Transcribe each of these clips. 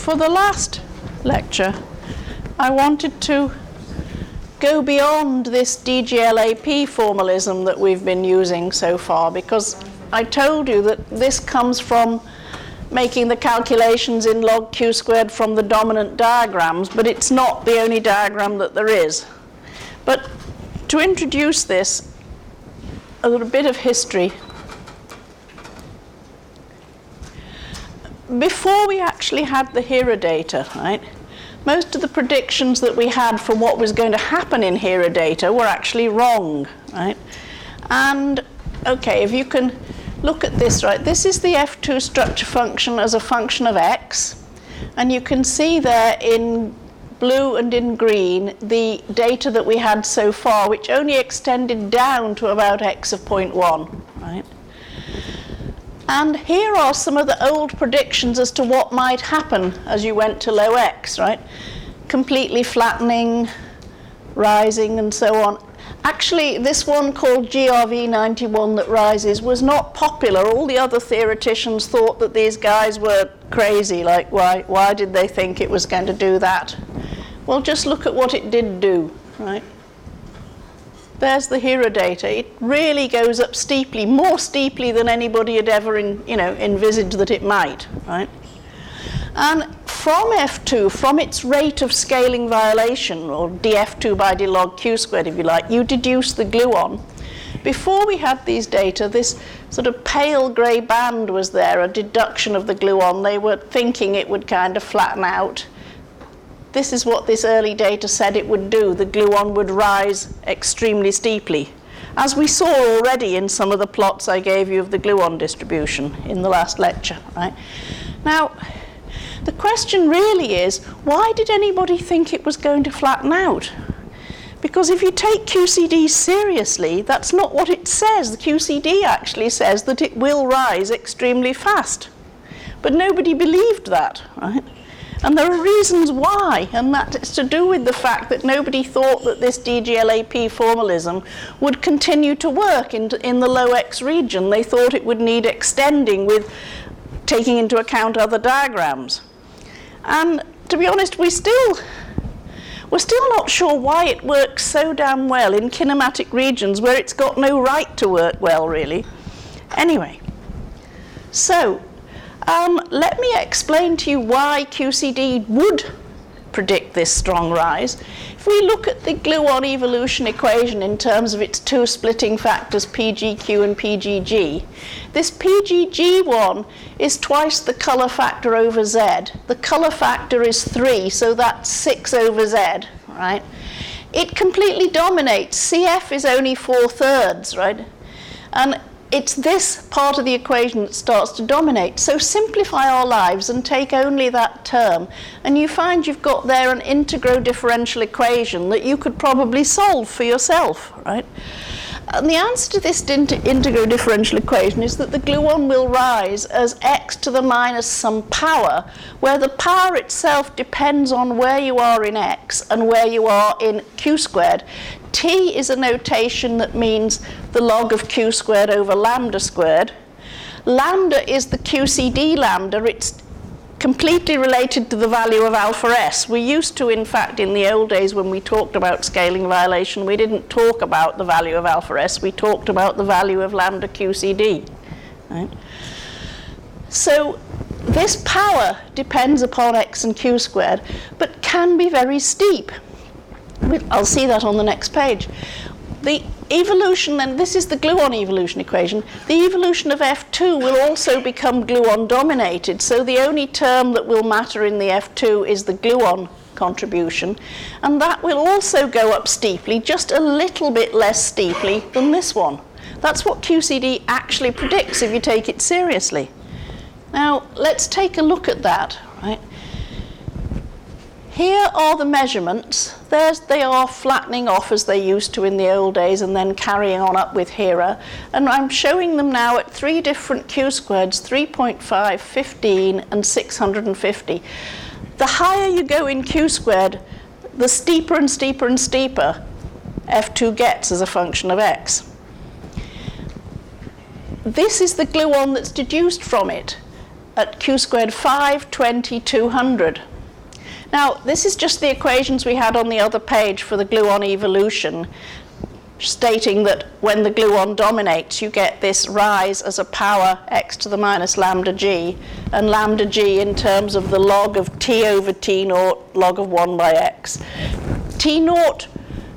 for the last lecture, I wanted to go beyond this DGLAP formalism that we've been using so far, because I told you that this comes from making the calculations in log Q squared from the dominant diagrams, but it's not the only diagram that there is. But to introduce this, a little bit of history. Before we actually had the HERA data, right, most of the predictions that we had for what was going to happen in HERA data were actually wrong, right? And, okay, if you can look at this, right, this is the F2 structure function as a function of x, and you can see there in blue and in green the data that we had so far, which only extended down to about x of 0.1, right? And here are some of the old predictions as to what might happen as you went to low x, right? Completely flattening, rising, and so on. Actually, this one called GRV91 that rises was not popular. All the other theoreticians thought that these guys were crazy, like why did they think it was going to do that? Well, just look at what it did do, right? There's the HERA data. It really goes up steeply, more steeply than anybody had ever envisaged that it might, right? And from F2, from its rate of scaling violation, or dF2 by d log Q squared, if you like, you deduce the gluon. Before we had these data, this sort of pale grey band was there, a deduction of the gluon. They were thinking it would kind of flatten out. This is what this early data said it would do. The gluon would rise extremely steeply, as we saw already in some of the plots I gave you of the gluon distribution in the last lecture, right? Now, the question really is, why did anybody think it was going to flatten out? Because if you take QCD seriously, that's not what it says. The QCD actually says that it will rise extremely fast. But nobody believed that, right? And there are reasons why, and that is to do with the fact that nobody thought that this DGLAP formalism would continue to work in the low X region. They thought it would need extending with taking into account other diagrams. And to be honest, we're still not sure why it works so damn well in kinematic regions where it's got no right to work well, really. Anyway, so let me explain to you why QCD would predict this strong rise. If we look at the gluon evolution equation in terms of its two splitting factors, PGQ and PGG, this PGG1 is twice the color factor over Z. The color factor is 3, so that's 6 over Z, right? It completely dominates. CF is only 4/3, right? And it's this part of the equation that starts to dominate. So simplify our lives and take only that term, and you find you've got there an integro differential equation that you could probably solve for yourself, right? And the answer to this integro differential equation is that the gluon will rise as x to the minus some power, where the power itself depends on where you are in x and where you are in q squared. T is a notation that means the log of q squared over lambda squared. Lambda is the QCD lambda. It's completely related to the value of alpha s. We used to, in fact, in the old days when we talked about scaling violation, we didn't talk about the value of alpha s. We talked about the value of lambda QCD. Right? So this power depends upon x and q squared, but can be very steep. I'll see that on the next page. The evolution, then, this is the gluon evolution equation. The evolution of F2 will also become gluon dominated, so the only term that will matter in the F2 is the gluon contribution, and that will also go up steeply, just a little bit less steeply than this one. That's what QCD actually predicts if you take it seriously. Now, let's take a look at that, right? Here are the measurements. They are flattening off as they used to in the old days and then carrying on up with HERA. And I'm showing them now at 3 different Q squareds, 3.5, 15, and 650. The higher you go in Q squared, the steeper and steeper and steeper F2 gets as a function of x. This is the gluon that's deduced from it. at q squared 5, 20, 200. Now, this is just the equations we had on the other page for the gluon evolution, stating that when the gluon dominates, you get this rise as a power x to the minus lambda g, and lambda g in terms of the log of t over t naught, log of 1 by x. T naught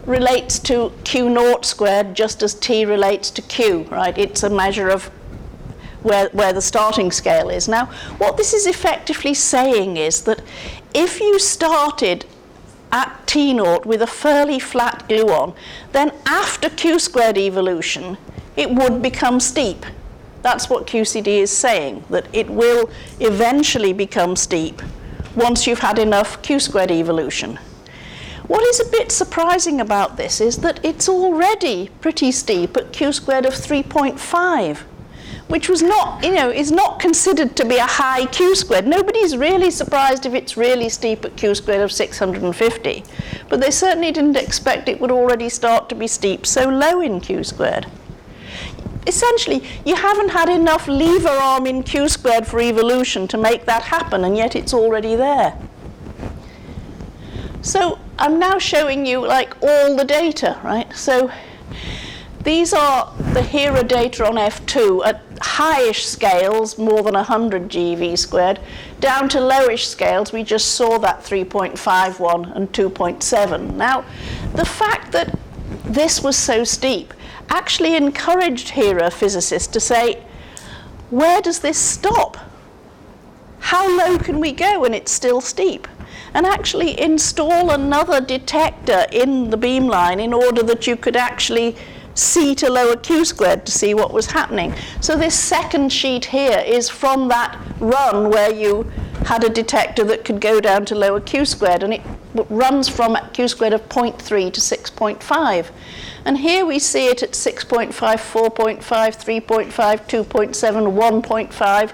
relates to q naught squared just as t relates to q, right? It's a measure of where the starting scale is. Now, what this is effectively saying is that if you started at t naught with a fairly flat gluon, then after q squared evolution, it would become steep. That's what QCD is saying, that it will eventually become steep once you've had enough q squared evolution. What is a bit surprising about this is that it's already pretty steep at q squared of 3.5, which was not, is not considered to be a high q squared. Nobody's really surprised if it's really steep at q squared of 650, but they certainly didn't expect it would already start to be steep so low in q squared. Essentially, you haven't had enough lever arm in q squared for evolution to make that happen, and yet it's already there. So I'm now showing you like all the data, right? So these are the HERA data on F2 at highish scales, more than 100 GeV squared, down to lowish scales. We just saw that 3.51 and 2.7. Now, the fact that this was so steep actually encouraged HERA physicists to say, where does this stop? How low can we go when it's still steep? And actually install another detector in the beamline in order that you could actually see to lower q squared to see what was happening. So this second sheet here is from that run where you had a detector that could go down to lower q squared, and it runs from q squared of 0.3 to 6.5. And here we see it at 6.5, 4.5, 3.5, 2.7, 1.5,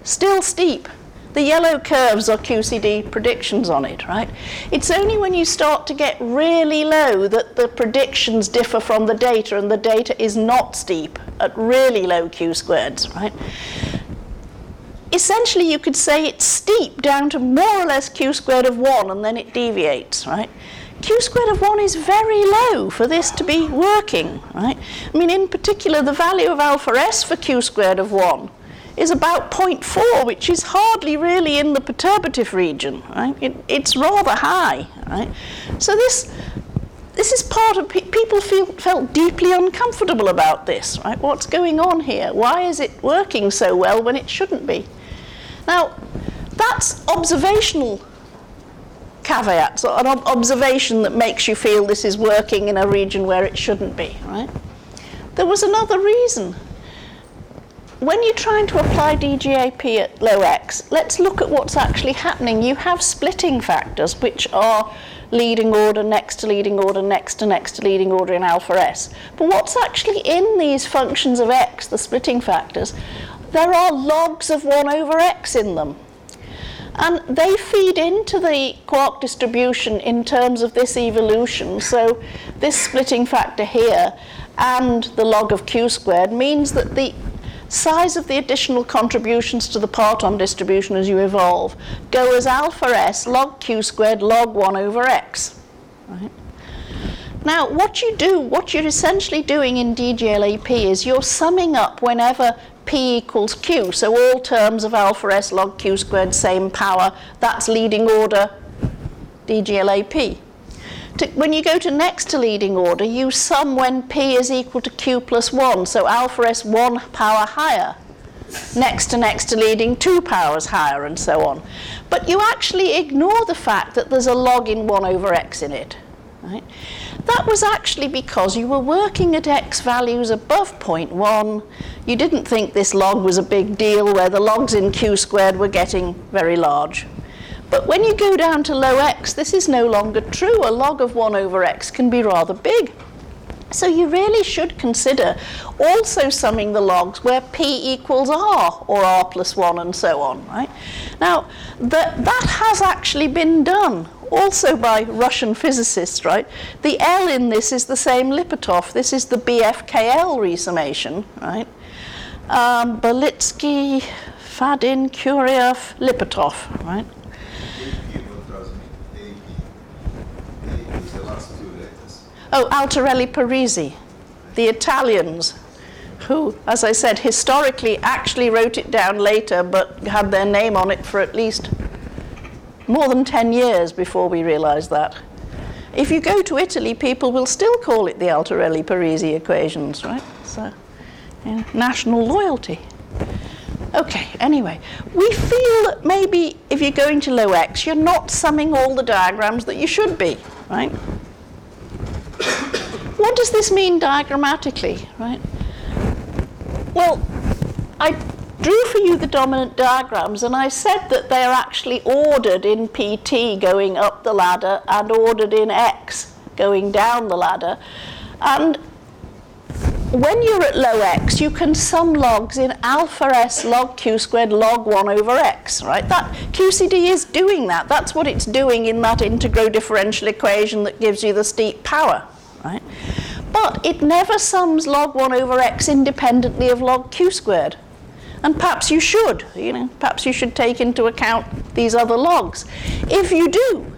still steep. The yellow curves are QCD predictions on it, right? It's only when you start to get really low that the predictions differ from the data, and the data is not steep at really low q squareds, right? Essentially, you could say it's steep down to more or less q squared of 1, and then it deviates, right? Q squared of 1 is very low for this to be working, right? I mean, in particular, the value of alpha s for q squared of 1 is about 0.4, which is hardly really in the perturbative region, right? It's rather high, right? So this is part of, people felt deeply uncomfortable about this, right? What's going on here? Why is it working so well when it shouldn't be? Now, that's observational caveats, or an observation that makes you feel this is working in a region where it shouldn't be, right? There was another reason. When you're trying to apply DGAP at low x, let's look at what's actually happening. You have splitting factors, which are leading order, next to leading order, next to leading order in alpha s. But what's actually in these functions of x, the splitting factors, there are logs of 1 over x in them. And they feed into the quark distribution in terms of this evolution. So this splitting factor here and the log of q squared means that the size of the additional contributions to the Parton distribution as you evolve go as alpha s log q squared log 1 over x. Right? Now, what you're essentially doing in DGLAP is you're summing up whenever p equals q, so all terms of alpha s log q squared, same power, that's leading order DGLAP. When you go to next to leading order, you sum when p is equal to q plus 1, so alpha s 1 power higher, next to leading 2 powers higher, and so on. But you actually ignore the fact that there's a log in 1 over x in it. Right? That was actually because you were working at x values above 0.1. You didn't think this log was a big deal, where the logs in q squared were getting very large. But when you go down to low x, this is no longer true. A log of 1 over x can be rather big. So you really should consider also summing the logs where p equals r, or r plus 1, and so on. Right? Now, that has actually been done, also by Russian physicists. Right? The L in this is the same Lipatov. This is the BFKL resummation. Right? Belitsky, Fadin, Kuryev, Lipatov, right? Oh, Altarelli Parisi, the Italians, who, as I said, historically actually wrote it down later, but had their name on it for at least more than 10 years before we realized that. If you go to Italy, people will still call it the Altarelli Parisi equations, right? So, national loyalty. Okay, anyway, we feel that maybe if you're going to low x, you're not summing all the diagrams that you should be, right? What does this mean diagrammatically, right? Well, I drew for you the dominant diagrams, and I said that they're actually ordered in PT going up the ladder and ordered in X going down the ladder. And when you're at low X, you can sum logs in alpha S log Q squared log 1 over X, right? That QCD is doing that. That's what it's doing in that integral differential equation that gives you the steep power, right? But it never sums log 1 over X independently of log Q squared. And perhaps you should, perhaps you should take into account these other logs. If you do,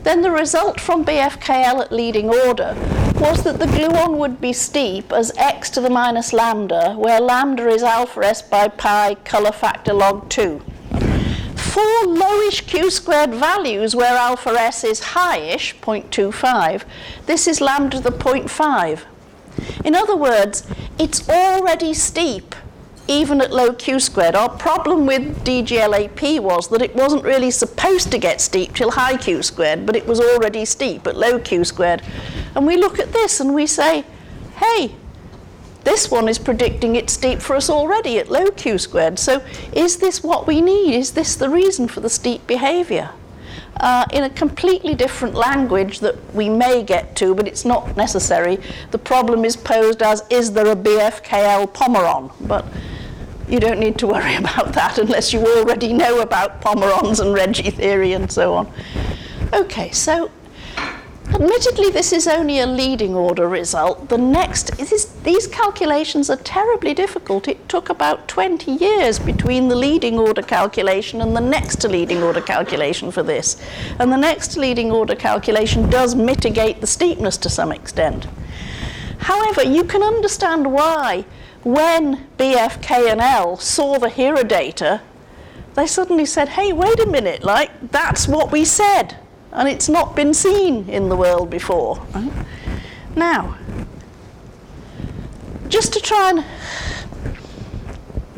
then the result from BFKL at leading order was that the gluon would be steep as x to the minus lambda, where lambda is alpha s by pi color factor log 2. For lowish Q squared values where alpha s is highish, 0.25, this is lambda to the 0.5. In other words, it's already steep even at low Q squared. Our problem with DGLAP was that it wasn't really supposed to get steep till high Q squared, but it was already steep at low Q squared. And we look at this and we say, hey, this one is predicting it's steep for us already at low Q squared. So is this what we need? Is this the reason for the steep behavior? In a completely different language that we may get to, but it's not necessary. The problem is posed as, is there a BFKL Pomeron? But you don't need to worry about that unless you already know about Pomerons and Reggie theory and so on. Okay, so admittedly this is only a leading order result. The next, these calculations are terribly difficult. It took about 20 years between the leading order calculation and the next to leading order calculation for this. And the next to leading order calculation does mitigate the steepness to some extent. However, you can understand why when BFK and L saw the HERA data, they suddenly said, hey, wait a minute, like, that's what we said. And it's not been seen in the world before. Right? Now, just to try and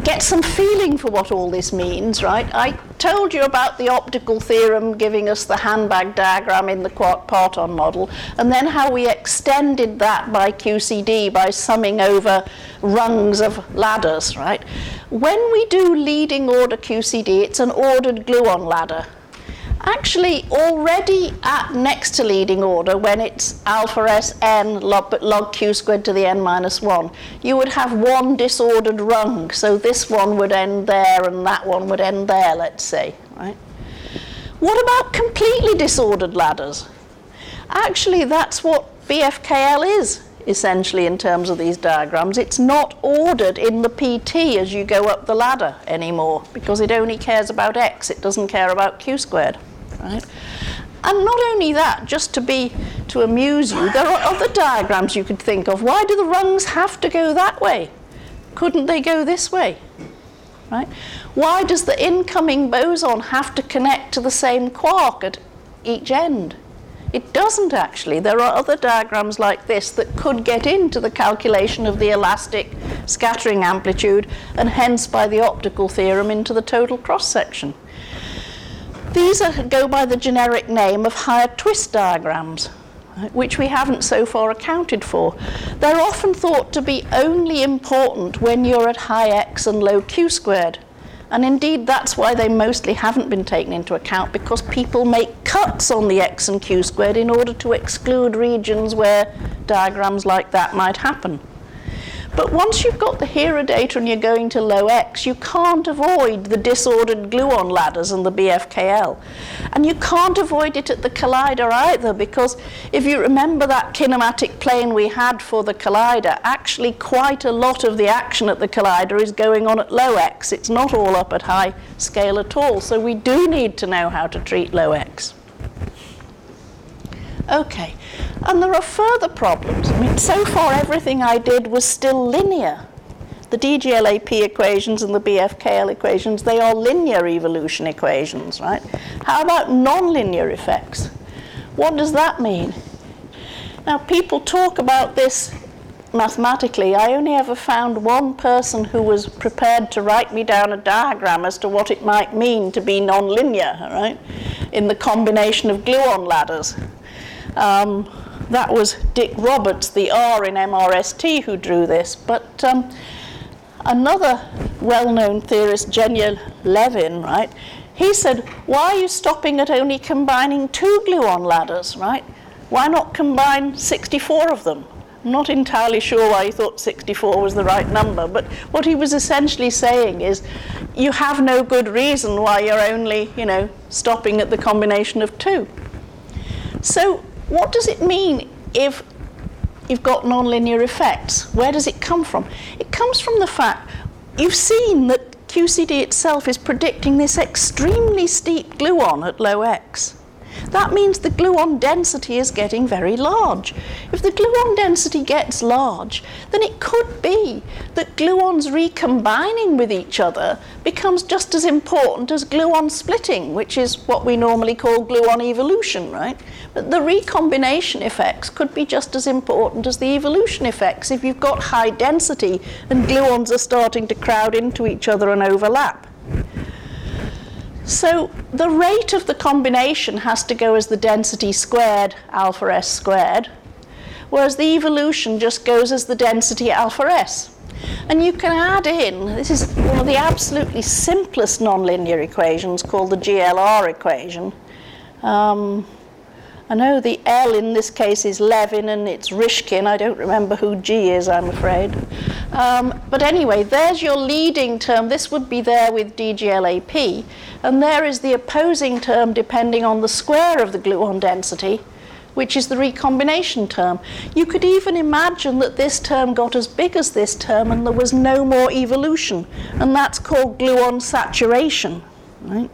get some feeling for what all this means, right? I told you about the optical theorem giving us the handbag diagram in the Parton model, and then how we extended that by QCD by summing over rungs of ladders, right? When we do leading order QCD, it's an ordered gluon ladder. Actually, already at next to leading order, when it's alpha s n log q squared to the n minus 1, you would have one disordered rung. So this one would end there and that one would end there, let's say. Right? What about completely disordered ladders? Actually, that's what BFKL is, essentially, in terms of these diagrams. It's not ordered in the PT as you go up the ladder anymore, because it only cares about x, it doesn't care about q squared. Right? And not only that, just to amuse you, there are other diagrams you could think of. Why do the rungs have to go that way? Couldn't they go this way? Right? Why does the incoming boson have to connect to the same quark at each end? It doesn't actually. There are other diagrams like this that could get into the calculation of the elastic scattering amplitude, and hence by the optical theorem into the total cross-section. These go by the generic name of higher twist diagrams, which we haven't so far accounted for. They're often thought to be only important when you're at high x and low q squared. And indeed, that's why they mostly haven't been taken into account, because people make cuts on the x and q squared in order to exclude regions where diagrams like that might happen. But once you've got the HERA data and you're going to low X, you can't avoid the disordered gluon ladders and the BFKL. And you can't avoid it at the collider either, because if you remember that kinematic plane we had for the collider, actually quite a lot of the action at the collider is going on at low X. It's not all up at high scale at all. So we do need to know how to treat low X. Okay, and there are further problems. I mean, so far everything I did was still linear. The DGLAP equations and the BFKL equations, they are linear evolution equations, right? How about nonlinear effects? What does that mean? Now, people talk about this mathematically. I only ever found one person who was prepared to write me down a diagram as to what it might mean to be nonlinear, right? In the combination of gluon ladders. That was Dick Roberts, the R in MRST, who drew this. But another well-known theorist, Genya Levin, right, he said, why are you stopping at only combining 2 gluon ladders, right? Why not combine 64 of them? I'm not entirely sure why he thought 64 was the right number, but what he was essentially saying is you have no good reason why you're only, stopping at the combination of 2. So what does it mean if you've got nonlinear effects? Where does it come from? It comes from the fact you've seen that QCD itself is predicting this extremely steep gluon at low X. That means the gluon density is getting very large. If the gluon density gets large, then it could be that gluons recombining with each other becomes just as important as gluon splitting, which is what we normally call gluon evolution, right? But the recombination effects could be just as important as the evolution effects if you've got high density and gluons are starting to crowd into each other and overlap. So the rate of the combination has to go as the density squared alpha S squared, whereas the evolution just goes as the density alpha S. And you can add in, this is one of the absolutely simplest nonlinear equations called the GLR equation. I know the L in this case is Levin and it's Rishkin. I don't remember who G is, I'm afraid. But anyway, there's your leading term. This would be there with DGLAP. And there is the opposing term depending on the square of the gluon density, which is the recombination term. You could even imagine that this term got as big as this term and there was no more evolution. And that's called gluon saturation, right?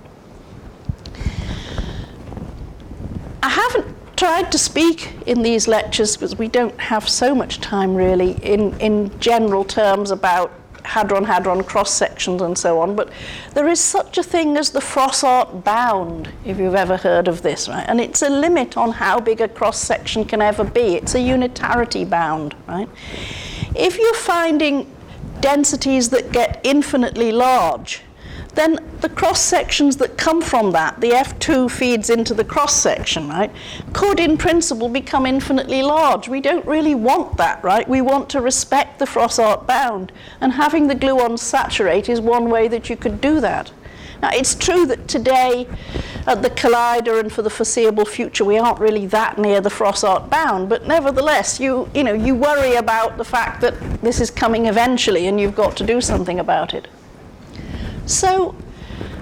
I haven't tried to speak in these lectures, because we don't have so much time really, in general terms about hadron-hadron cross-sections and so on, but there is such a thing as the Froissart bound, if you've ever heard of this, right? And it's a limit on how big a cross-section can ever be. It's a unitarity bound, right? If you're finding densities that get infinitely large, then the cross-sections that come from that, the F2 feeds into the cross-section, right, could in principle become infinitely large. We don't really want that, right? We want to respect the Froissart bound, and having the gluons saturate is one way that you could do that. Now, it's true that today at the collider and for the foreseeable future we aren't really that near the Froissart bound, but nevertheless you worry about the fact that this is coming eventually and you've got to do something about it. So,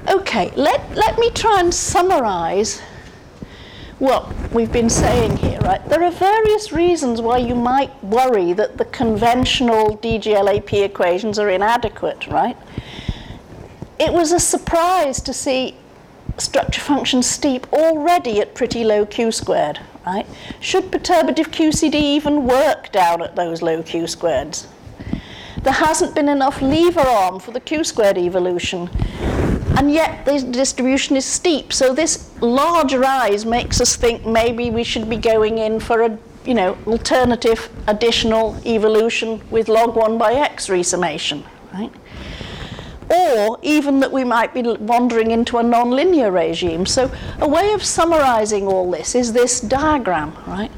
okay, let me try and summarize what we've been saying here, right? There are various reasons why you might worry that the conventional DGLAP equations are inadequate, right? It was a surprise to see structure function steep already at pretty low Q squared, right? Should perturbative QCD even work down at those low Q squareds? There hasn't been enough lever arm for the Q squared evolution, and yet the distribution is steep. So this large rise makes us think maybe we should be going in for a, alternative additional evolution with log 1 by x resummation, right? Or even that we might be wandering into a nonlinear regime. So a way of summarizing all this is this diagram, right?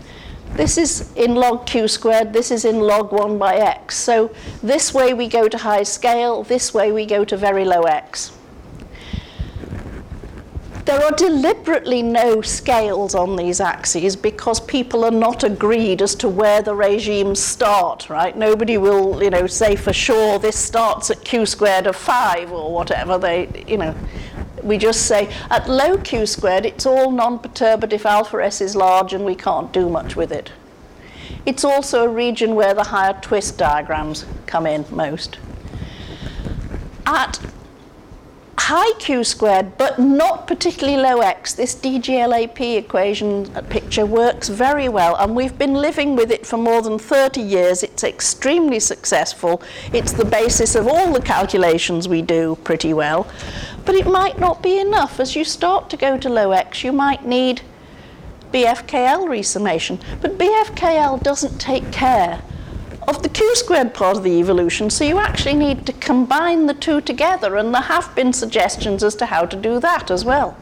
This is in log Q squared, this is in log 1 by x. So this way we go to high scale, this way we go to very low x. There are deliberately no scales on these axes because people are not agreed as to where the regimes start, right? Nobody will, say for sure this starts at q squared of 5 or whatever. We just say at low q squared it's all non-perturbative alpha s is large and we can't do much with it. It's also a region where the higher twist diagrams come in most. At high q squared, but not particularly low x, this DGLAP equation picture works very well, and we've been living with it for more than 30 years. It's extremely successful. It's the basis of all the calculations we do pretty well. But it might not be enough. As you start to go to low x, you might need BFKL resummation. But BFKL doesn't take care of the q squared part of the evolution, so you actually need to combine the two together, and there have been suggestions as to how to do that as well.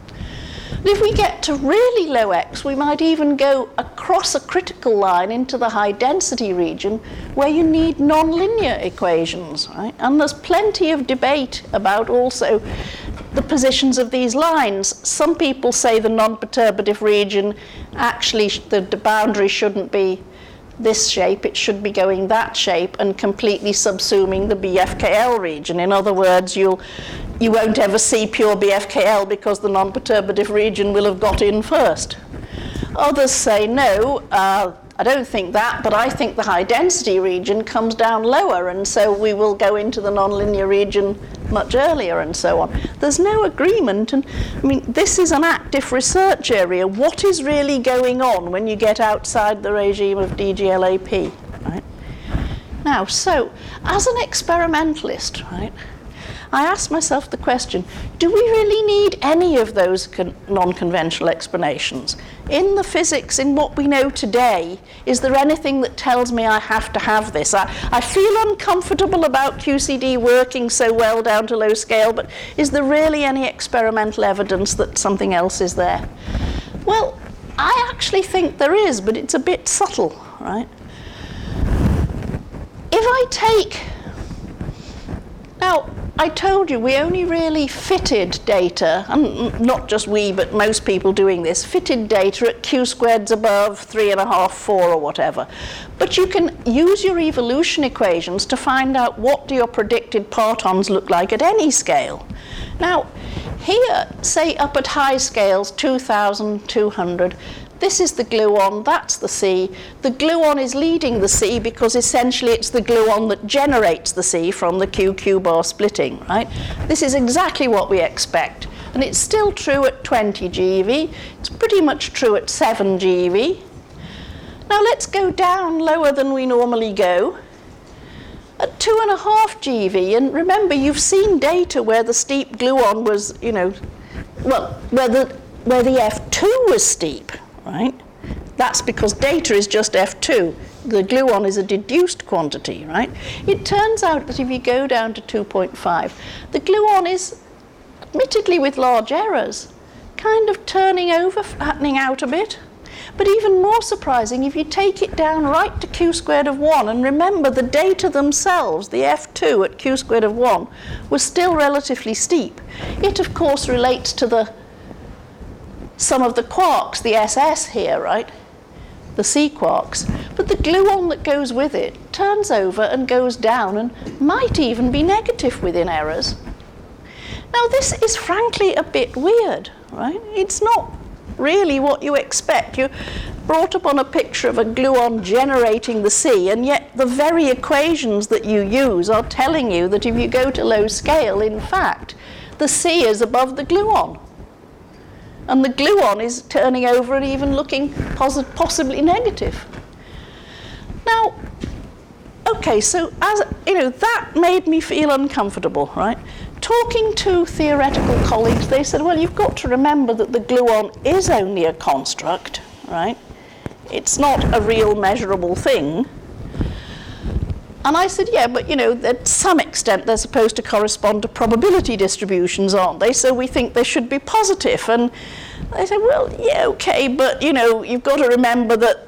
And if we get to really low x, we might even go across a critical line into the high density region where you need nonlinear equations, right? And there's plenty of debate about also the positions of these lines. Some people say the non-perturbative region, actually the boundary shouldn't be this shape, it should be going that shape and completely subsuming the BFKL region. In other words, you won't ever see pure BFKL because the non-perturbative region will have got in first. Others say no, I don't think that, but I think the high density region comes down lower, and so we will go into the nonlinear region much earlier and so on. There's no agreement, and I mean, this is an active research area. What is really going on when you get outside the regime of DGLAP, right? Now, so, as an experimentalist, right, I asked myself the question, do we really need any of those non-conventional explanations? In the physics, in what we know today, is there anything that tells me I have to have this? I feel uncomfortable about QCD working so well down to low scale, but is there really any experimental evidence that something else is there? Well, I actually think there is, but it's a bit subtle, right? If I take, now, I told you we only really fitted data, and not just we, but most people doing this, fitted data at q squareds above 3.5, 4 or whatever. But you can use your evolution equations to find out what do your predicted partons look like at any scale. Now, here, say up at high scales, 2,200, this is the gluon, that's the C. The gluon is leading the C because essentially it's the gluon that generates the C from the QQ bar splitting, right? This is exactly what we expect. And it's still true at 20 GeV. It's pretty much true at 7 GeV. Now let's go down lower than we normally go. At 2.5 GeV, and remember you've seen data where the steep gluon was, well, where the F2 was steep. Right? That's because data is just F2. The gluon is a deduced quantity, right? It turns out that if you go down to 2.5, the gluon is, admittedly with large errors, kind of turning over, flattening out a bit. But even more surprising, if you take it down right to q squared of 1, and remember the data themselves, the F2 at q squared of 1, was still relatively steep. It, of course, relates to some of the quarks, the SS here, right? The C quarks. But the gluon that goes with it turns over and goes down and might even be negative within errors. Now this is frankly a bit weird, right? It's not really what you expect. You brought up on a picture of a gluon generating the C, and yet the very equations that you use are telling you that if you go to low scale, in fact, the C is above the gluon. And the gluon is turning over and even looking possibly negative. Now, okay, so as that made me feel uncomfortable, right? Talking to theoretical colleagues, they said, well, you've got to remember that the gluon is only a construct, right? It's not a real measurable thing. And I said, yeah, but to some extent they're supposed to correspond to probability distributions, aren't they? So we think they should be positive. And I said, well, yeah, okay, but you've got to remember that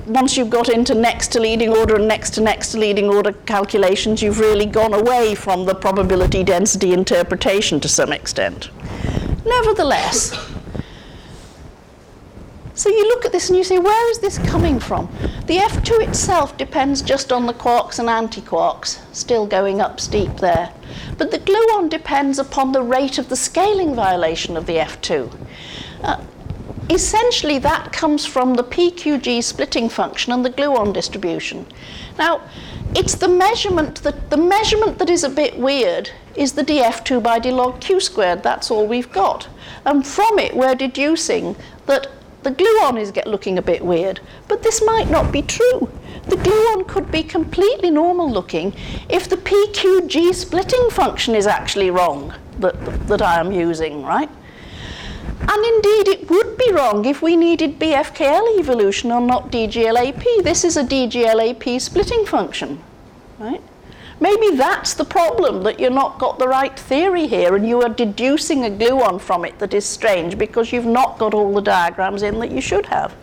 once you've got into next to leading order and next to leading order calculations, you've really gone away from the probability density interpretation to some extent. Nevertheless, so you look at this and you say, where is this coming from? The F2 itself depends just on the quarks and antiquarks, still going up steep there. But the gluon depends upon the rate of the scaling violation of the F2. Essentially, that comes from the PQG splitting function and the gluon distribution. Now, it's the measurement that is a bit weird is the dF2 by d log q squared. That's all we've got. And from it, we're deducing that the gluon is looking a bit weird. But this might not be true. The gluon could be completely normal looking if the PQG splitting function is actually wrong that I am using, right? And indeed, it would be wrong if we needed BFKL evolution or not DGLAP. This is a DGLAP splitting function, right? Maybe that's the problem, that you've not got the right theory here and you are deducing a gluon from it that is strange because you've not got all the diagrams in that you should have.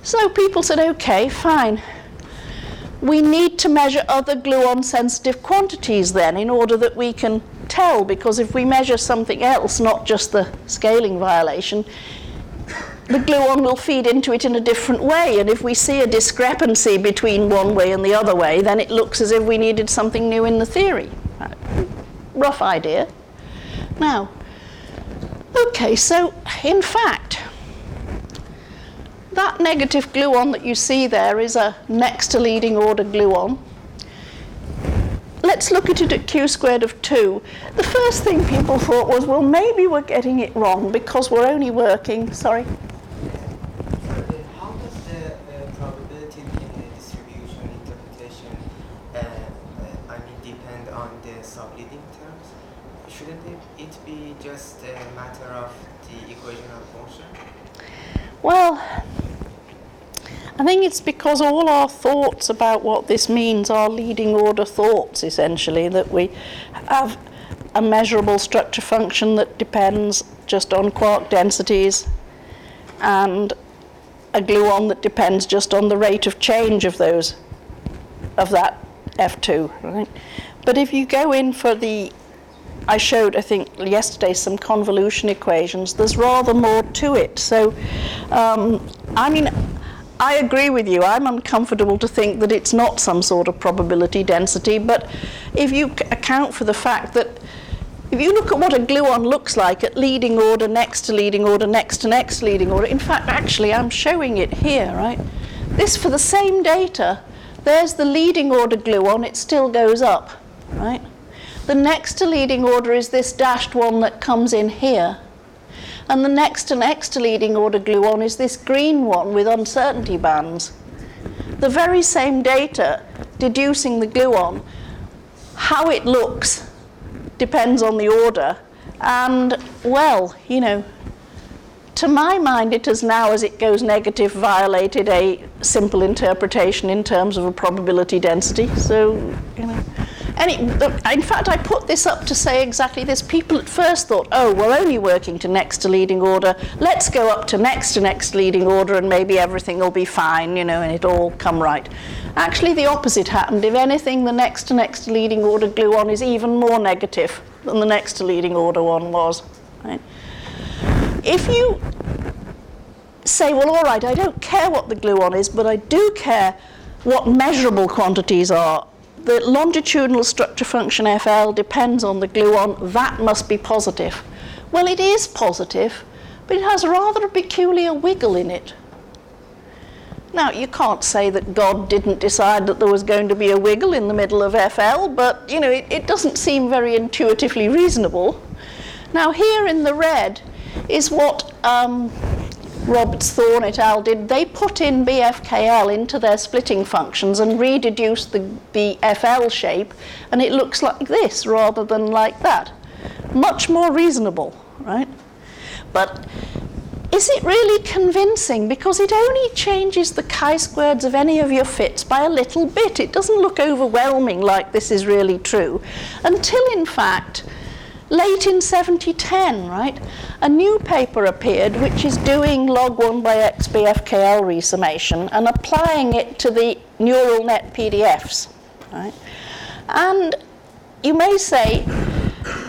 So people said, okay, fine. We need to measure other gluon-sensitive quantities then in order that we can tell, because if we measure something else, not just the scaling violation, the gluon will feed into it in a different way, and if we see a discrepancy between one way and the other way, then it looks as if we needed something new in the theory. Rough idea. Now, okay, so in fact, that negative gluon that you see there is a next to leading order gluon. Let's look at it at q squared of 2. The first thing people thought was, well, maybe we're getting it wrong because we're only working, sorry? How does the probability distribution interpretation depend on the subleading terms? Shouldn't it be just a matter of the equational function? Well, I think it's because all our thoughts about what this means are leading order thoughts, essentially, that we have a measurable structure function that depends just on quark densities and a gluon that depends just on the rate of change of that F2, right? But if you go in for I showed, I think, yesterday some convolution equations, there's rather more to it. So, I agree with you. I'm uncomfortable to think that it's not some sort of probability density, but if you account for the fact that if you look at what a gluon looks like at leading order, next to leading order, next to next leading order, in fact, actually, I'm showing it here, right? This, for the same data, there's the leading order gluon, it still goes up, right? The next to leading order is this dashed one that comes in here. And the next to leading order gluon is this green one with uncertainty bands. The very same data, deducing the gluon, how it looks depends on the order. And, well, you know, to my mind, it has now, as it goes negative, violated a simple interpretation in terms of a probability density. So, you know. In fact, I put this up to say exactly this. People at first thought, oh, we're only working to next to leading order. Let's go up to next leading order and maybe everything will be fine, you know, and it'll all come right. Actually, the opposite happened. If anything, the next to leading order gluon is even more negative than the next to leading order one was. Right? If you say, well, all right, I don't care what the gluon is, but I do care what measurable quantities are. The longitudinal structure function FL depends on the gluon. That must be positive. Well, it is positive, but it has rather a peculiar wiggle in it. Now, you can't say that God didn't decide that there was going to be a wiggle in the middle of FL, but, you know, it doesn't seem very intuitively reasonable. Now, here in the red is what Roberts, Thorne et al. Did. They put in BFKL into their splitting functions and rededuced the FL shape, and it looks like this rather than like that. Much more reasonable, right? But is it really convincing? Because it only changes the chi-squareds of any of your fits by a little bit. It doesn't look overwhelming like this is really true. Until, in fact, late in 7010, right, a new paper appeared which is doing log 1 by x BFKL resummation and applying it to the neural net PDFs, right? And you may say,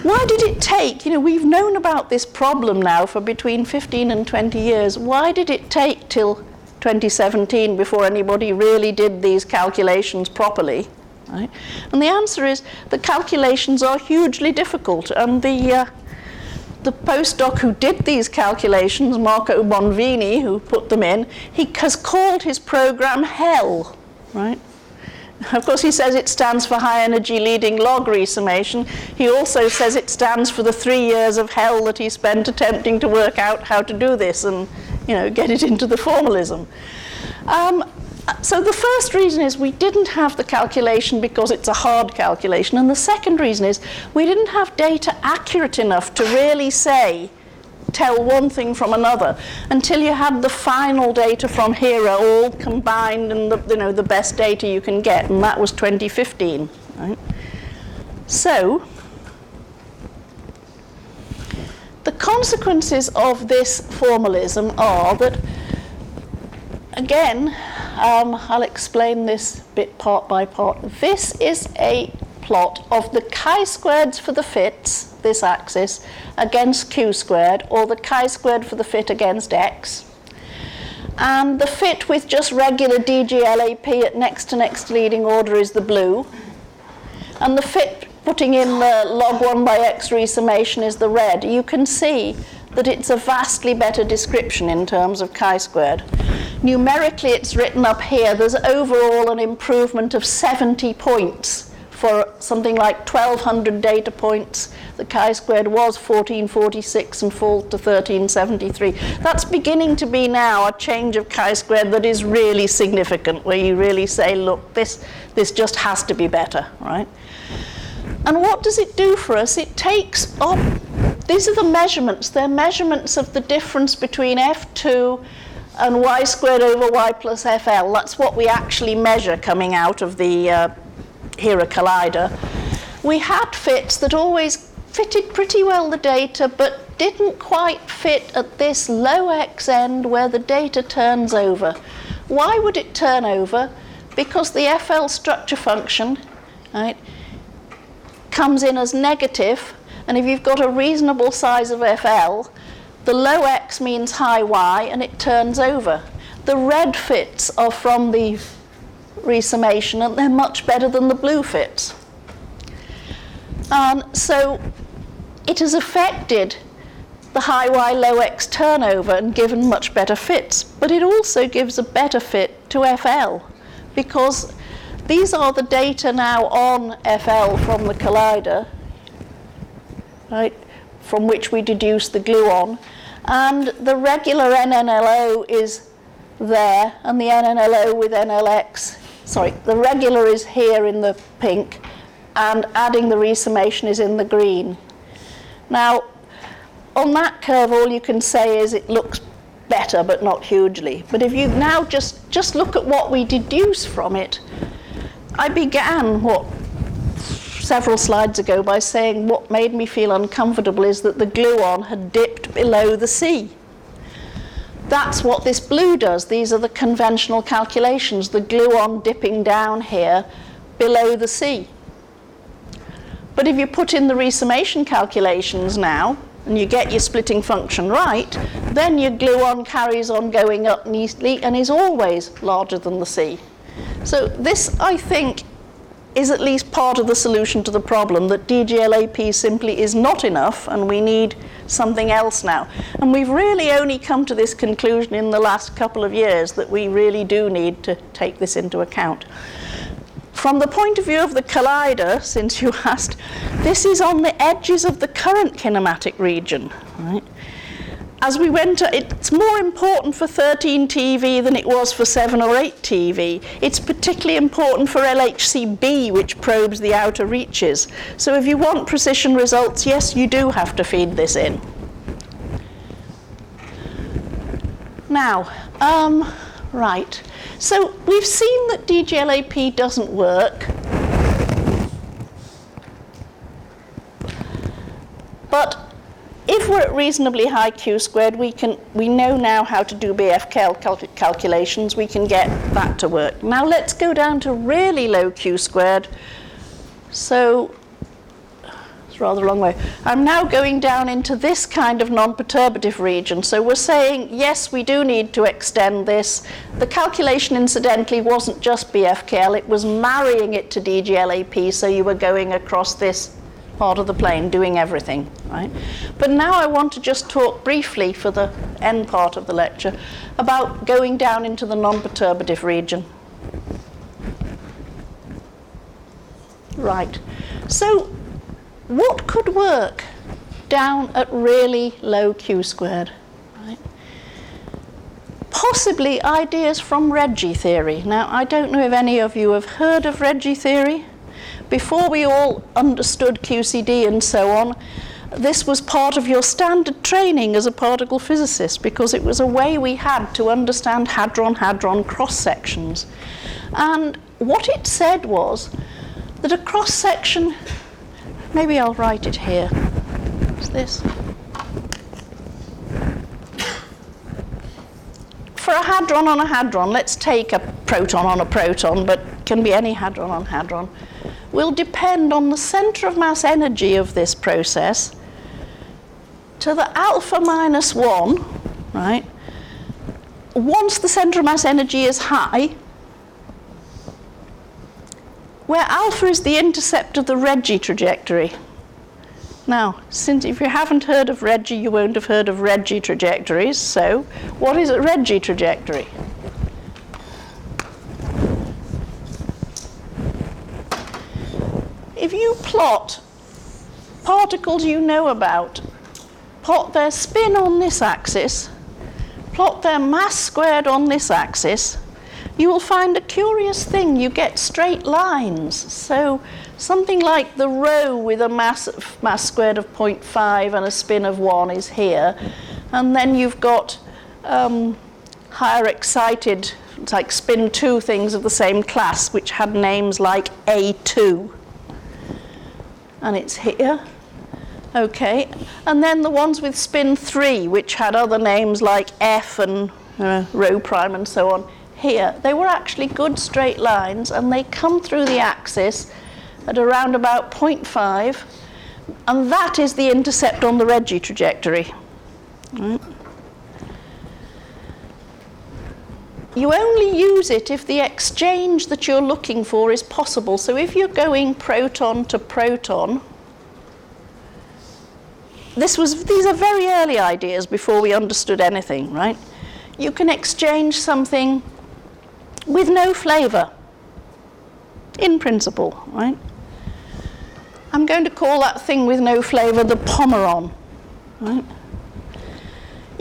Why did it take, we've known about this problem now for between 15 and 20 years. Why did it take till 2017 before anybody really did these calculations properly? Right? And the answer is the calculations are hugely difficult, and the postdoc who did these calculations, Marco Bonvini, who put them in, he has called his program hell, right? Of course, he says it stands for high energy leading log resummation. He also says it stands for the 3 years of hell that he spent attempting to work out how to do this and, get it into the formalism. So the first reason is we didn't have the calculation because it's a hard calculation. And the second reason is we didn't have data accurate enough to really tell one thing from another until you had the final data from HERA all combined and the best data you can get, and that was 2015. Right? So the consequences of this formalism are that, again, I'll explain this bit part by part. This is a plot of the chi-squareds for the fits, this axis, against q-squared, or the chi-squared for the fit against x. And the fit with just regular DGLAP at next to next leading order is the blue. And the fit putting in the log 1 by x resummation is the red. You can see that it's a vastly better description in terms of chi-squared. Numerically, it's written up here. There's overall an improvement of 70 points for something like 1,200 data points. The chi-squared was 1446 and falls to 1373. That's beginning to be now a change of chi-squared that is really significant, where you really say, look, this just has to be better, right? And what does it do for us? It takes up, these are the measurements. They're measurements of the difference between F2 and y squared over y plus FL. That's what we actually measure coming out of the HERA collider. We had fits that always fitted pretty well the data, but didn't quite fit at this low x end where the data turns over. Why would it turn over? Because the FL structure function, right, comes in as negative, and if you've got a reasonable size of FL, the low x means high y, and it turns over. The red fits are from the resummation, and they're much better than the blue fits. So it has affected the high y, low x turnover and given much better fits. But it also gives a better fit to FL, because these are the data now on FL from the collider, right, from which we deduce the gluon. And the regular NNLO is there, and the NNLO with NLX, the regular is here in the pink, and adding the resummation is in the green. Now, on that curve, all you can say is it looks better, but not hugely. But if you now just look at what we deduce from it, I began several slides ago by saying what made me feel uncomfortable is that the gluon had dipped below the C. That's what this blue does. These are the conventional calculations, the gluon dipping down here below the C. But if you put in the resummation calculations now, and you get your splitting function right, then your gluon carries on going up neatly and is always larger than the C. So this, I think, is at least part of the solution to the problem, that DGLAP simply is not enough and we need something else now. And we've really only come to this conclusion in the last couple of years that we really do need to take this into account. From the point of view of the collider, since you asked, this is on the edges of the current kinematic region, right? As we went, it's more important for 13 TV than it was for 7 or 8 TV. It's particularly important for LHCb, which probes the outer reaches. So if you want precision results, yes, you do have to feed this in. Now, right. So we've seen that DGLAP doesn't work. But if we're at reasonably high q-squared, we know now how to do BF calculations. We can get that to work. Now let's go down to really low q-squared. So It's rather a long way. I'm now going down into this kind of non-perturbative region. So we're saying, yes, we do need to extend this. The calculation, incidentally, wasn't just BFKL. It was marrying it to DGLAP, so you were going across this part of the plane, doing everything, right? But now I want to just talk briefly, for the end part of the lecture, about going down into the non-perturbative region. Right. So what could work down at really low Q squared? Right? Possibly ideas from Reggie theory. Now, I don't know if any of you have heard of Reggie theory. Before we all understood QCD and so on, this was part of your standard training as a particle physicist, because it was a way we had to understand hadron-hadron cross-sections. And what it said was that a cross-section, maybe I'll write it here. What's this? For a hadron on a hadron, let's take a proton on a proton, but can be any hadron on hadron, will depend on the center of mass energy of this process to the alpha minus 1, right? Once the center of mass energy is high, where alpha is the intercept of the Reggie trajectory. Now, since if you haven't heard of Reggie, you won't have heard of Reggie trajectories. So, what is a Reggie trajectory? If you plot particles you know about, plot their spin on this axis, plot their mass squared on this axis, you will find a curious thing. You get straight lines. So something like the rho with a mass squared of 0.5 and a spin of 1 is here. And then you've got higher excited, like spin 2 things of the same class, which had names like A2. And it's here. Okay. And then the ones with spin 3, which had other names like F and rho prime and so on, here. They were actually good straight lines, and they come through the axis at around about 0.5, and that is the intercept on the Reggie trajectory. Right. You only use it if the exchange that you're looking for is possible. So if you're going proton to proton, these are very early ideas before we understood anything, right? You can exchange something with no flavor, in principle, right? I'm going to call that thing with no flavor the Pomeron, right?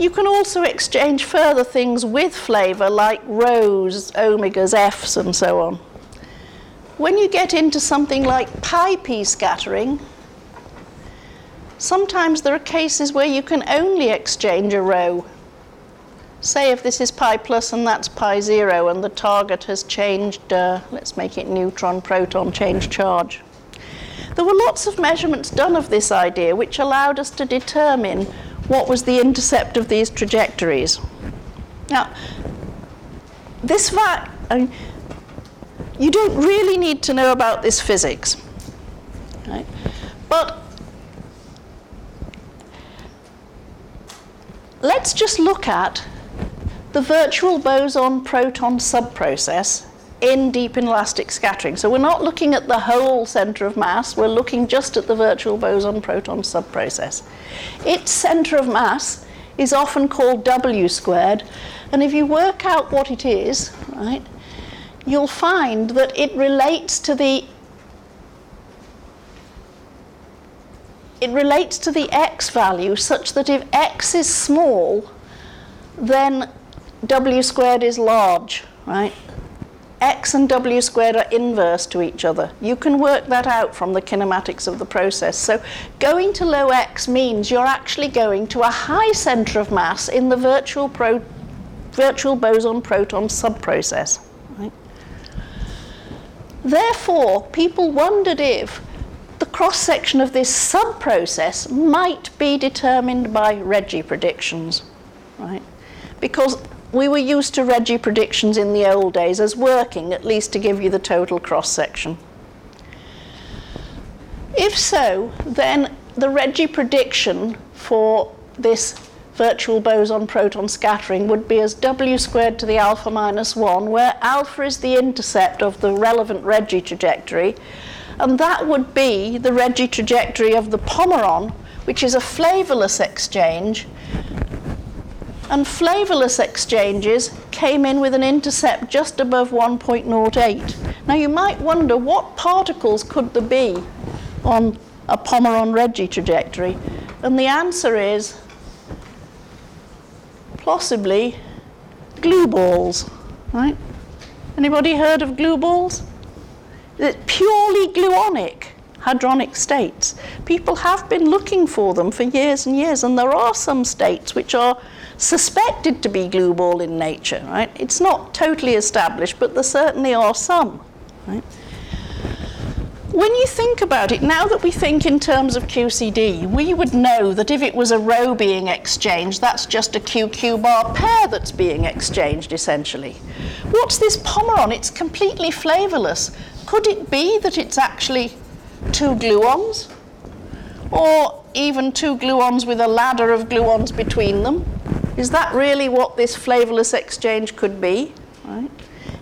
You can also exchange further things with flavor, like rhos, omegas, Fs, and so on. When you get into something like pi-p scattering, sometimes there are cases where you can only exchange a rho. Say if this is pi plus and that's pi 0, and the target has changed, let's make it neutron, proton, change charge. There were lots of measurements done of this idea, which allowed us to determine what was the intercept of these trajectories. Now, this fact, you don't really need to know about this physics, right? But let's just look at the virtual boson-proton subprocess in deep inelastic scattering. So we're not looking at the whole center of mass, we're looking just at the virtual boson-proton subprocess. Its center of mass is often called W squared, and if you work out what it is, right, you'll find that it relates to the x value such that if x is small, then W squared is large, right? X and W squared are inverse to each other. You can work that out from the kinematics of the process. So going to low x means you're actually going to a high center of mass in the virtual boson-proton subprocess. Right? Therefore, people wondered if the cross-section of this subprocess might be determined by Reggie predictions, right? Because we were used to Reggie predictions in the old days as working, at least to give you the total cross-section. If so, then the Reggie prediction for this virtual boson proton scattering would be as W squared to the alpha minus 1, where alpha is the intercept of the relevant Reggie trajectory, and that would be the Reggie trajectory of the Pomeron, which is a flavorless exchange, and flavorless exchanges came in with an intercept just above 1.08. Now you might wonder, what particles could there be on a Pomeron Reggie trajectory? And the answer is possibly glue balls, right? Anybody heard of glue balls? It's purely gluonic hadronic states. People have been looking for them for years and years, and there are some states which are suspected to be glue ball in nature, right? It's not totally established, but there certainly are some, right? When you think about it, now that we think in terms of QCD, we would know that if it was a row being exchanged, that's just a QQ bar pair that's being exchanged, essentially. What's this Pomeron? It's completely flavorless. Could it be that it's actually two gluons? Or even two gluons with a ladder of gluons between them? Is that really what this flavorless exchange could be? Right?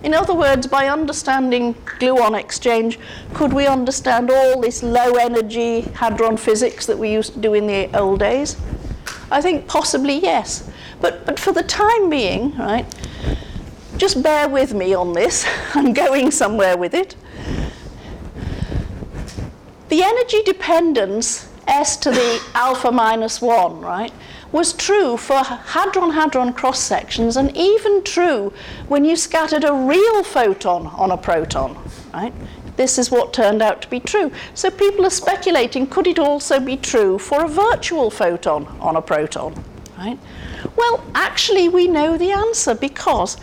In other words, by understanding gluon exchange, could we understand all this low energy hadron physics that we used to do in the old days? I think possibly yes. But for the time being, right, just bear with me on this. I'm going somewhere with it. The energy dependence, S to the alpha minus 1, right, was true for hadron-hadron cross-sections, and even true when you scattered a real photon on a proton, right? This is what turned out to be true. So people are speculating, could it also be true for a virtual photon on a proton, right? Well, actually, we know the answer, because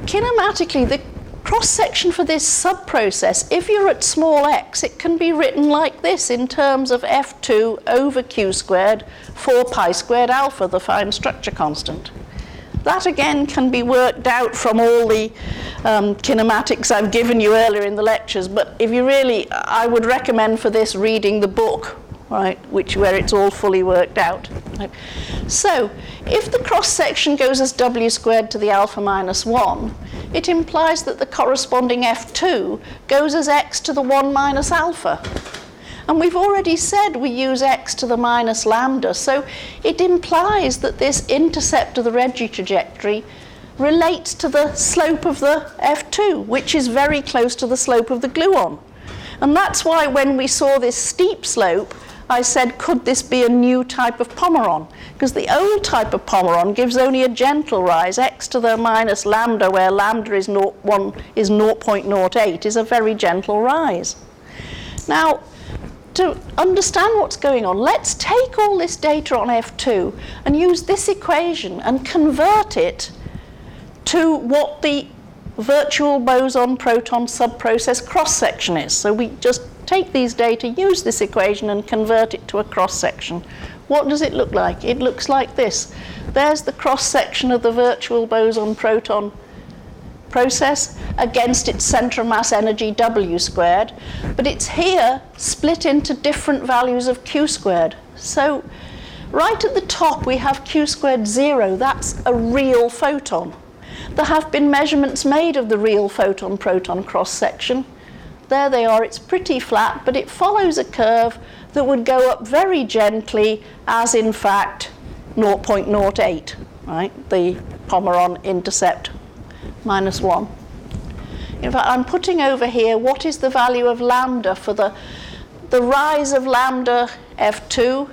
kinematically, the cross-section for this sub-process, if you're at small x, it can be written like this in terms of F2 over Q squared 4 pi squared alpha, the fine structure constant. That again can be worked out from all the kinematics I've given you earlier in the lectures, but if you really, I would recommend for this reading the book, right, where it's all fully worked out. Right. So, if the cross-section goes as W squared to the alpha minus 1, it implies that the corresponding F2 goes as x to the 1 minus alpha. And we've already said we use x to the minus lambda, so it implies that this intercept of the Reggie trajectory relates to the slope of the F2, which is very close to the slope of the gluon. And that's why when we saw this steep slope, I said, could this be a new type of Pomeron? Because the old type of Pomeron gives only a gentle rise. X to the minus lambda, where lambda is 0.08, is a very gentle rise. Now, to understand what's going on, let's take all this data on F2 and use this equation and convert it to what the virtual boson proton subprocess cross-section is. So we just take these data, use this equation, and convert it to a cross-section. What does it look like? It looks like this. There's the cross-section of the virtual boson proton process against its central mass energy W squared, but it's here split into different values of Q squared. So right at the top we have Q squared 0, that's a real photon. There have been measurements made of the real photon-proton cross-section. There they are, it's pretty flat, but it follows a curve that would go up very gently as, in fact, 0.08, right? The Pomeron intercept minus 1. In fact, I'm putting over here what is the value of lambda for the rise of lambda F2.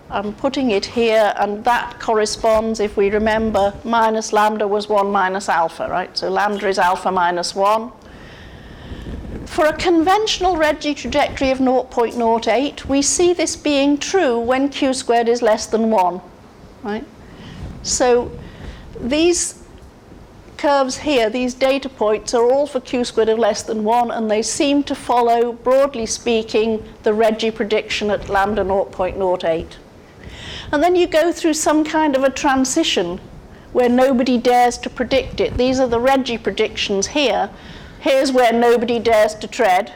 I'm putting it here, and that corresponds, if we remember, minus lambda was 1 minus alpha, right? So lambda is alpha minus 1. For a conventional Reggie trajectory of 0.08, we see this being true when Q squared is less than 1, right? So these curves here, these data points, are all for Q squared of less than 1, and they seem to follow, broadly speaking, the Reggie prediction at lambda 0.08. And then you go through some kind of a transition where nobody dares to predict it. These are the Reggie predictions here. Here's where nobody dares to tread.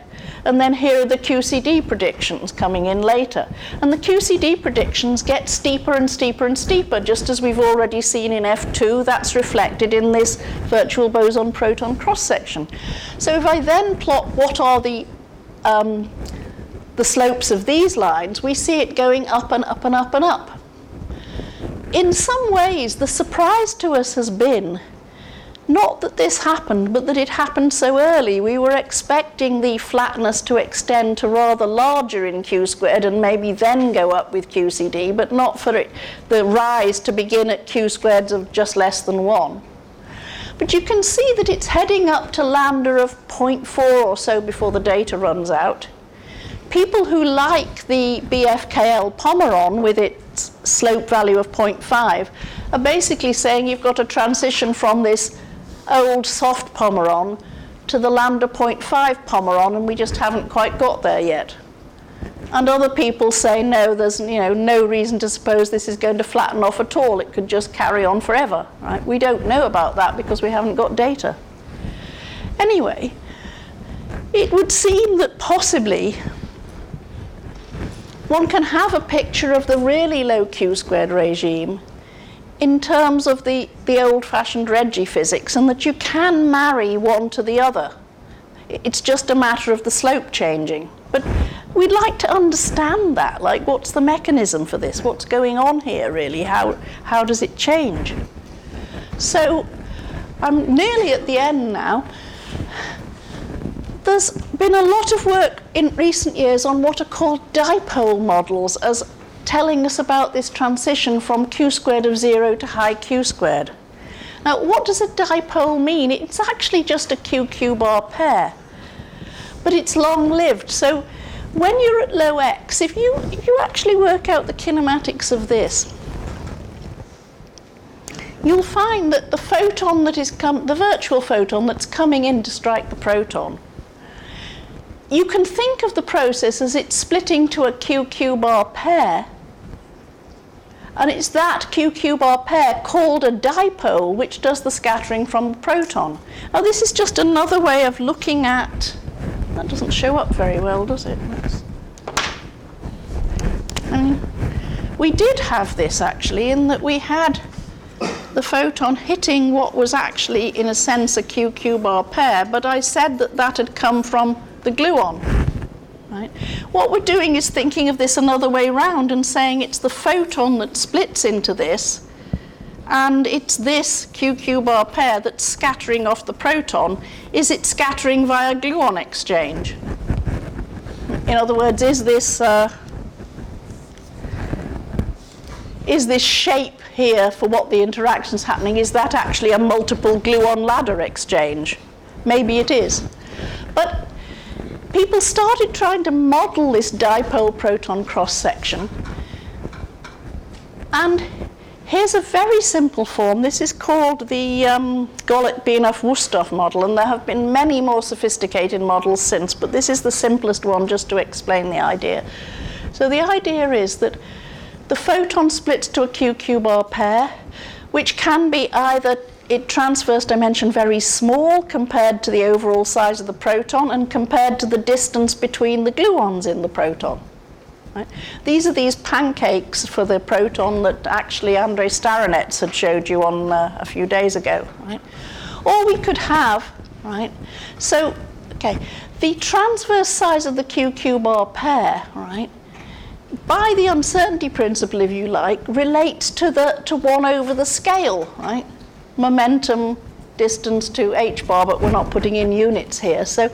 And then here are the QCD predictions coming in later. And the QCD predictions get steeper and steeper and steeper, just as we've already seen in F2. That's reflected in this virtual boson-proton cross-section. So if I then plot what are the slopes of these lines, we see it going up and up and up and up. In some ways, the surprise to us has been not that this happened, but that it happened so early. We were expecting the flatness to extend to rather larger in Q squared and maybe then go up with QCD, but not for it, the rise to begin at Q squareds of just less than 1. But you can see that it's heading up to lambda of 0.4 or so before the data runs out. People who like the BFKL Pomeron with its slope value of 0.5 are basically saying you've got a transition from this old soft Pomeron to the lambda 0.5 Pomeron, and we just haven't quite got there yet. And other people say no, there's no reason to suppose this is going to flatten off at all. It could just carry on forever. Right? We don't know about that because we haven't got data. Anyway, it would seem that possibly one can have a picture of the really low Q squared regime in terms of the old-fashioned Reggie physics, and that you can marry one to the other. It's just a matter of the slope changing. But we'd like to understand that, like what's the mechanism for this? What's going on here, really? How does it change? So I'm nearly at the end now. There's been a lot of work in recent years on what are called dipole models as telling us about this transition from Q squared of 0 to high Q squared. Now, what does a dipole mean? It's actually just a QQ-bar pair, but it's long-lived. So when you're at low x, if you actually work out the kinematics of this, you'll find that the photon that is the virtual photon that's coming in to strike the proton, you can think of the process as it's splitting to a QQ-bar pair, and it's that QQ-bar pair called a dipole which does the scattering from the proton. Now this is just another way of looking at, that doesn't show up very well, does it? We did have this actually, in that we had the photon hitting what was actually in a sense a QQ-bar pair, but I said that that had come from the gluon. Right? What we're doing is thinking of this another way round and saying it's the photon that splits into this, and it's this QQ-bar pair that's scattering off the proton. Is it scattering via gluon exchange? In other words, is this shape here for what the interaction's happening, is that actually a multiple gluon ladder exchange? Maybe it is. But people started trying to model this dipole proton cross-section. And here's a very simple form. This is called the Golet-Bienov-Wustov model, and there have been many more sophisticated models since, but this is the simplest one just to explain the idea. So the idea is that the photon splits to a QQ-bar pair, which can be either its transverse dimension very small compared to the overall size of the proton and compared to the distance between the gluons in the proton. Right? These are these pancakes for the proton that actually Andrei Staronets had showed you on a few days ago. Right? Or we could have, right? So, okay, the transverse size of the QQ-bar pair, right, by the uncertainty principle, if you like, relates to 1 over the scale, right? Momentum distance to h bar, but we're not putting in units here. So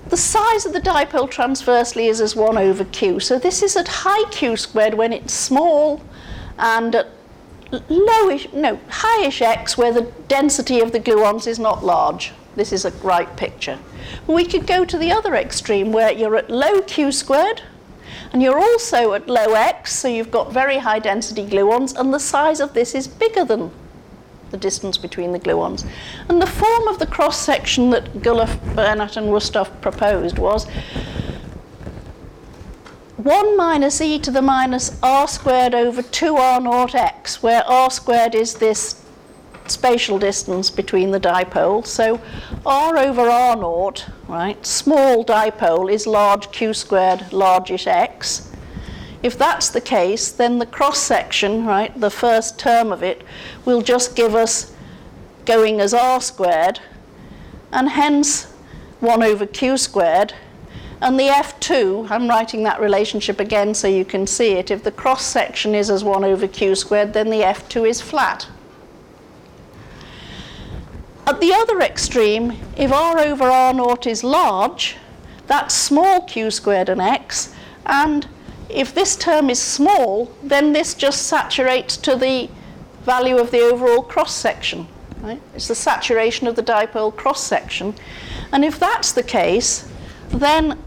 the size of the dipole transversely is as 1 over q. So this is at high q squared when it's small, and at highish x where the density of the gluons is not large. This is a right picture. We could go to the other extreme where you're at low q squared, and you're also at low x, so you've got very high density gluons, and the size of this is bigger than the distance between the gluons. And the form of the cross-section that Gullaf, Bernat and Wustov proposed was 1 minus e to the minus r squared over 2r naught x, where r squared is this spatial distance between the dipoles. So R over R naught, right, small dipole is large Q squared, largish X. If that's the case, then the cross section, right, the first term of it, will just give us going as R squared, and hence 1 over Q squared. And the F2, I'm writing that relationship again so you can see it. If the cross section is as 1 over Q squared, then the F2 is flat. At the other extreme, if R over R naught is large, that's small Q squared and X, and if this term is small, then this just saturates to the value of the overall cross section. Right? It's the saturation of the dipole cross section. And if that's the case, then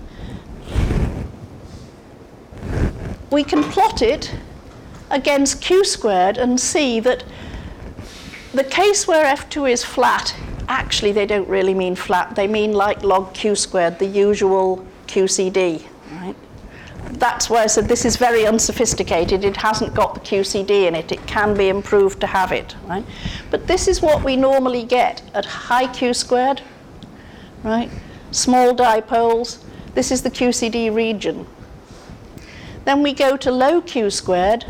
we can plot it against Q squared and see that the case where F2 is flat, actually they don't really mean flat, they mean like log Q squared, the usual QCD. Right? That's why I said this is very unsophisticated. It hasn't got the QCD in it. It can be improved to have it. Right? But this is what we normally get at high Q squared, right? Small dipoles. This is the QCD region. Then we go to low Q squared,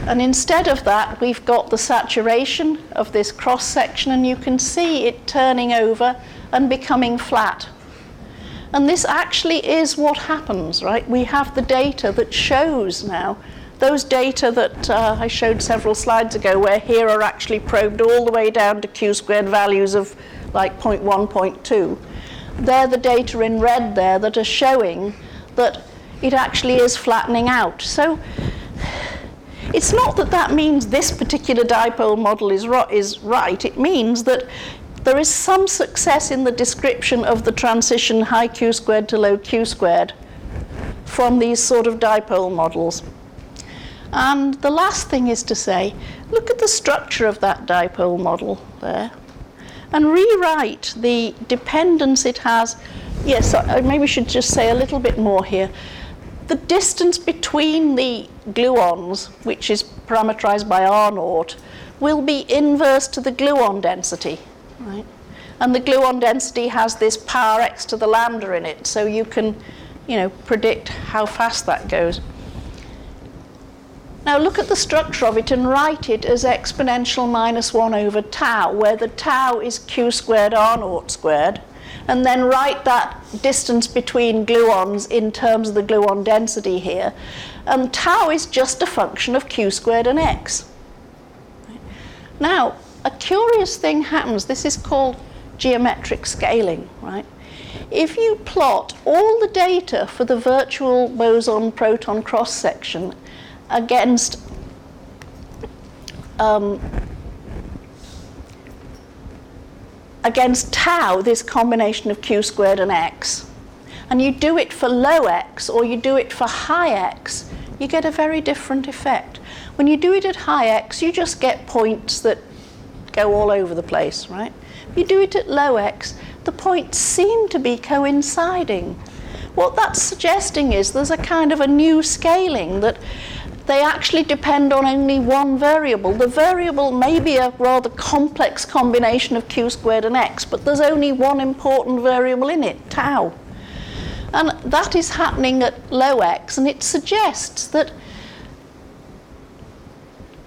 and instead of that, we've got the saturation of this cross section, and you can see it turning over and becoming flat. And this actually is what happens, right? We have the data that shows now, those data that I showed several slides ago, where here are actually probed all the way down to Q squared values of like 0.1, 0.2. They're the data in red there that are showing that it actually is flattening out. So it's not that that means this particular dipole model is right. It means that there is some success in the description of the transition high Q squared to low Q squared from these sort of dipole models. And the last thing is to say, look at the structure of that dipole model there and rewrite the dependence it has. Yes, I maybe should just say a little bit more here. The distance between the gluons, which is parameterized by R naught, will be inverse to the gluon density, right? And the gluon density has this power x to the lambda in it, so you can, predict how fast that goes. Now look at the structure of it and write it as exponential minus 1 over tau, where the tau is Q squared R naught squared, and then write that distance between gluons in terms of the gluon density here. And tau is just a function of Q squared and X. Now, a curious thing happens. This is called geometric scaling, right? If you plot all the data for the virtual boson-proton cross-section against tau, this combination of Q squared and X, and you do it for low X or you do it for high X, you get a very different effect. When you do it at high X, you just get points that go all over the place, right? If you do it at low X, the points seem to be coinciding. What that's suggesting is there's a kind of a new scaling, that they actually depend on only one variable. The variable may be a rather complex combination of Q squared and X, but there's only one important variable in it, tau. And that is happening at low X, and it suggests that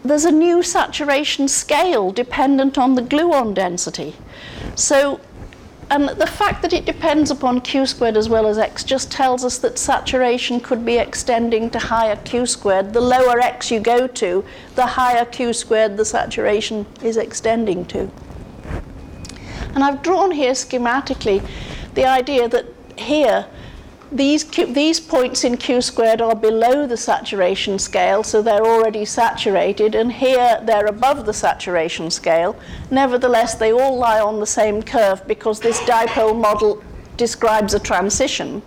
there's a new saturation scale dependent on the gluon density. So, and the fact that it depends upon Q squared as well as X just tells us that saturation could be extending to higher Q squared. The lower X you go to, the higher Q squared the saturation is extending to. And I've drawn here schematically the idea that here, these points in Q squared are below the saturation scale, so they're already saturated, and here they're above the saturation scale. Nevertheless, they all lie on the same curve because this dipole model describes a transition.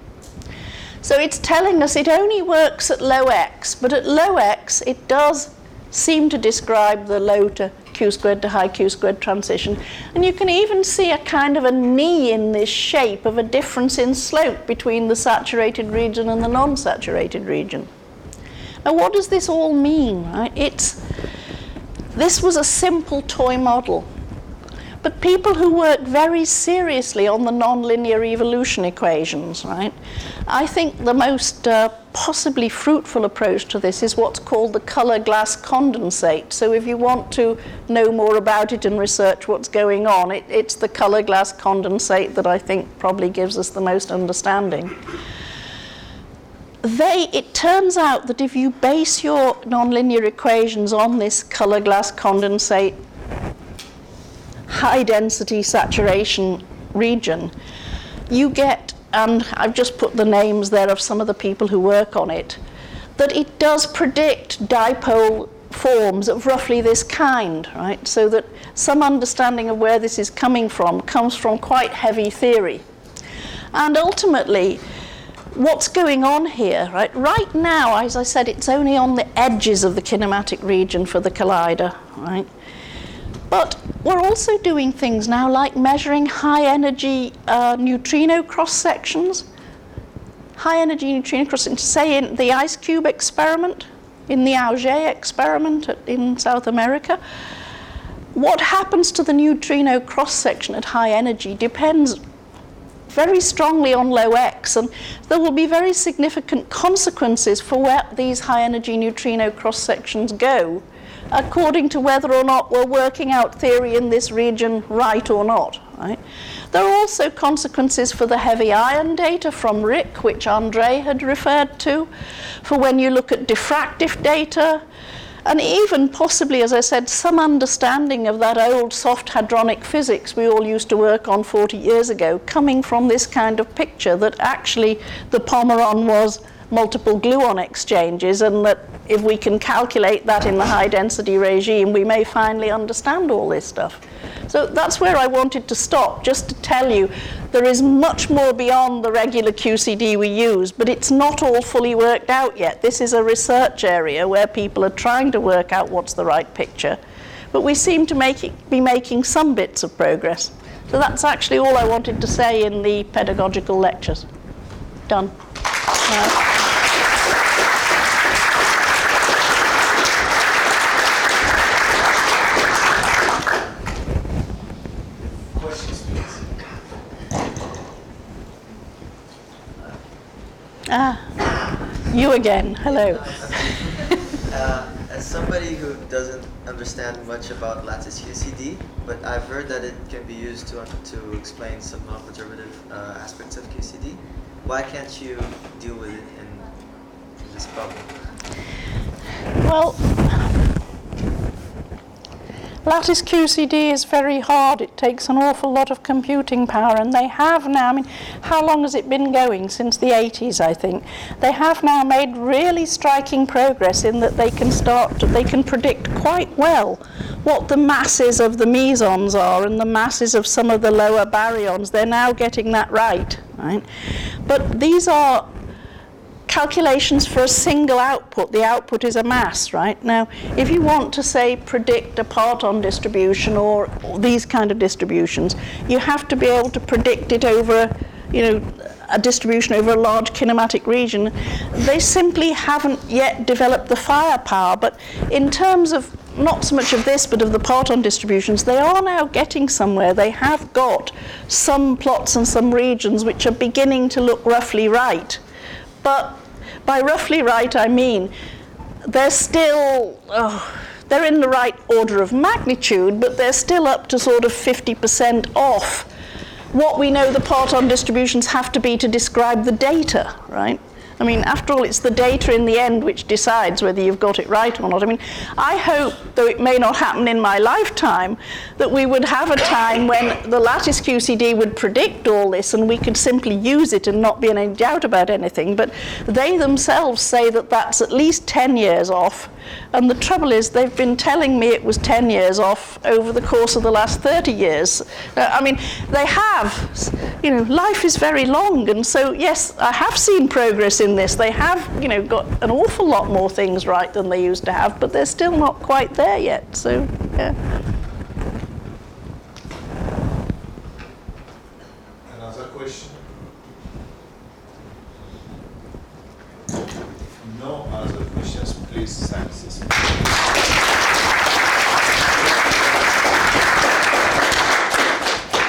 So it's telling us it only works at low X, but at low X it does seem to describe the low to Q squared to high Q squared transition. And you can even see a kind of a knee in this shape of a difference in slope between the saturated region and the non-saturated region. Now what does this all mean, right? This was a simple toy model. but people who work very seriously on the nonlinear evolution equations, right? I think the most possibly fruitful approach to this is what's called the color glass condensate. So if you want to know more about it and research what's going on, it's the color glass condensate that I think probably gives us the most understanding. It turns out that if you base your nonlinear equations on this color glass condensate high density saturation region, you get, and I've just put the names there of some of the people who work on it, that it does predict dipole forms of roughly this kind, right? So that some understanding of where this is coming from comes from quite heavy theory. And ultimately, what's going on here, right? Right now, as I said, it's only on the edges of the kinematic region for the collider, right? But we're also doing things now like measuring high-energy neutrino cross-sections. High-energy neutrino cross-sections, say in the ice cube experiment, in the Auger experiment in South America. What happens to the neutrino cross-section at high energy depends very strongly on low x, and there will be very significant consequences for where these high-energy neutrino cross-sections go, according to whether or not we're working out theory in this region right or not. Right? There are also consequences for the heavy ion data from Rick, which Andre had referred to, for when you look at diffractive data, and even possibly, as I said, some understanding of that old soft hadronic physics we all used to work on 40 years ago, coming from this kind of picture that actually the Pomeron was multiple gluon exchanges, and that if we can calculate that in the high density regime, we may finally understand all this stuff. So that's where I wanted to stop, just to tell you there is much more beyond the regular QCD we use, but it's not all fully worked out yet. This is a research area where people are trying to work out what's the right picture, but we seem to be making some bits of progress. So that's actually all I wanted to say in the pedagogical lectures. Done. You again. Hello. As somebody who doesn't understand much about lattice QCD, but I've heard that it can be used to explain some non-perturbative aspects of QCD. Why can't you deal with it in this problem? Well, lattice QCD is very hard. It takes an awful lot of computing power, and they have now, I mean, how long has it been going? Since the 80s, I think. They have now made really striking progress in that they can predict quite well what the masses of the mesons are and the masses of some of the lower baryons. They're now getting that right? But these are calculations for a single output. The output is a mass, right? Now, if you want to, say, predict a Parton distribution or these kind of distributions, you have to be able to predict it over, a distribution over a large kinematic region. They simply haven't yet developed the firepower, but in terms of not so much of this, but of the Parton distributions, they are now getting somewhere. They have got some plots and some regions which are beginning to look roughly right. But by roughly right, I mean they're still, they're in the right order of magnitude, but they're still up to sort of 50% off what we know the Parton distributions have to be to describe the data, right? I mean, after all, it's the data in the end which decides whether you've got it right or not. I mean, I hope, though it may not happen in my lifetime, that we would have a time when the lattice QCD would predict all this and we could simply use it and not be in any doubt about anything. But they themselves say that that's at least 10 years off. And the trouble is, they've been telling me it was 10 years off over the course of the last 30 years. I mean, they have, life is very long. And so, yes, I have seen progress in this. They have, got an awful lot more things right than they used to have, but they're still not quite there yet. So, yeah. Another question? No other questions, please thank this.